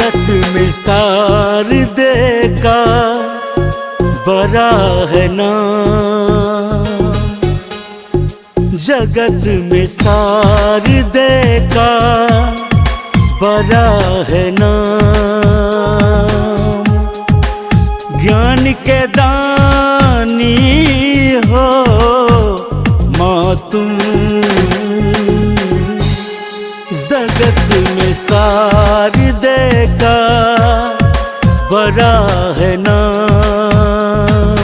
जगत में शारदे का बड़ा है नाम, जगत में शारदे का बड़ा है नाम। ज्ञान के दानी हो माँ तुम, जगत में शारदे का बड़ा है नाम,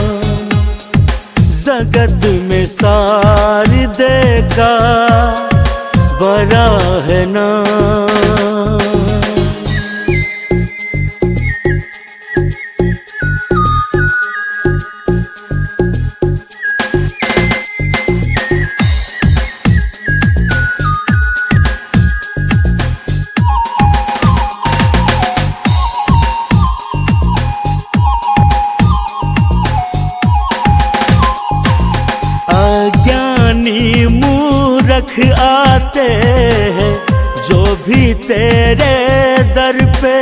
जगत में शारदे का बड़ा है नाम। अज्ञानी मूर्ख आते हैं जो भी तेरे दर पे,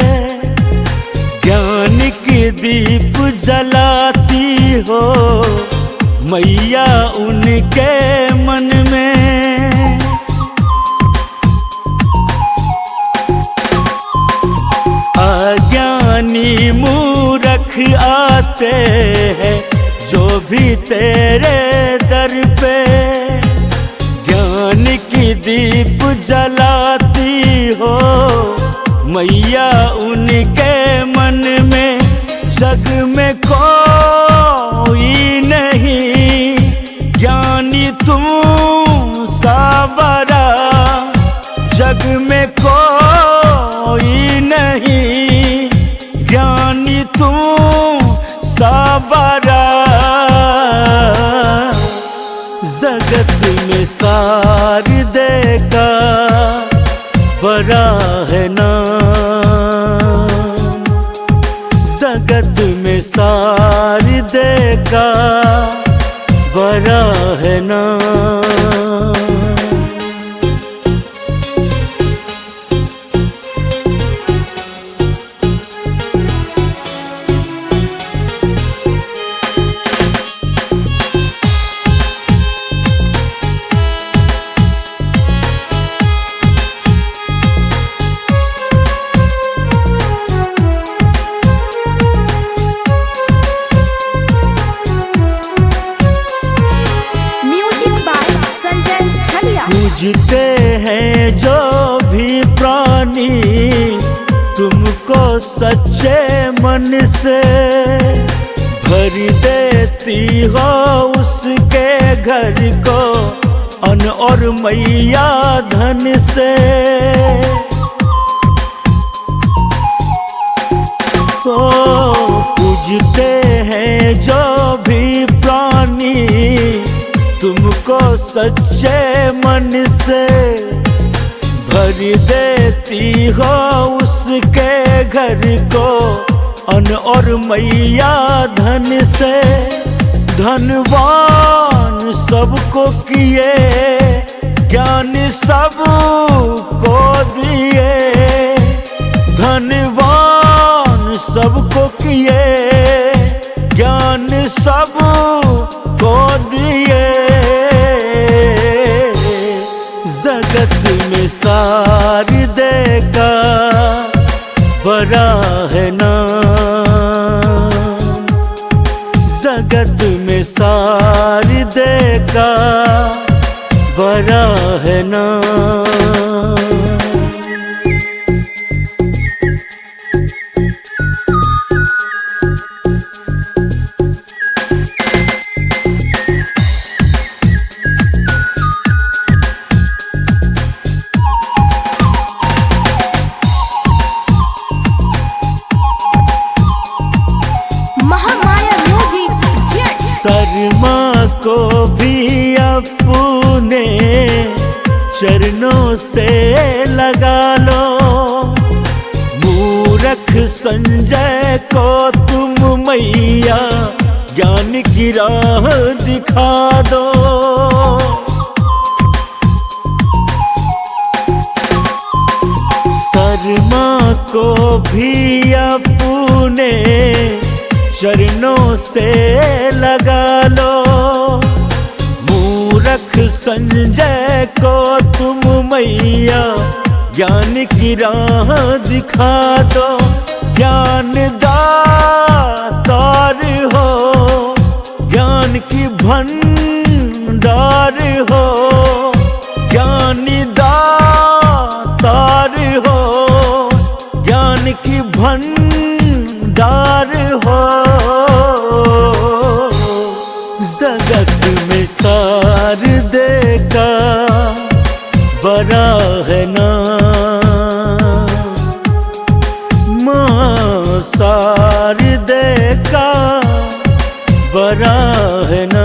ज्ञान की दीप जलाती हो मैया उनके मन में। अज्ञानी मूर्ख आते हैं जो भी तेरे दर पे, ज्ञान की दीप जलाती हो मैया उनके मन में। जग में कोई नहीं ज्ञानी तुम सा बड़ा, जग में कोई नहीं ज्ञानी तुम सा बड़ा। जगत में शारदे का बड़ा है नाम, जगत में शारदे का बड़ा है नाम। पूजते हैं जो भी प्राणी तुमको सच्चे मन से, भर देती हो उसके घर को अन्न और मैया धन से। तो पूजते हैं जो भी प्राणी तुमको सच्चे मन से, भर देती हो उसके घर को अन्न और मैया धन से। धनवान सबको किए ज्ञान सबको दिए, धनवान सबको किए ज्ञान सबको दिए। जगत में शारदे का बड़ा है नाम, जगत में शारदे का बड़ा है नाम। शर्मा को भी अपने चरणों से लगा लो, मूर्ख संजय को तुम मैया ज्ञान की राह दिखा दो। शर्मा को भी अपने चरणों से लगा लो। मूर्ख संजय को तुम मैया ज्ञान की राह दिखा दो। ज्ञान दातार हो, ज्ञान की भंडार हो, ज्ञानी दातार हो, ज्ञान की भंडार हो। जगत में शारदे का बड़ा है नाम, मां शारदे का बड़ा है नाम।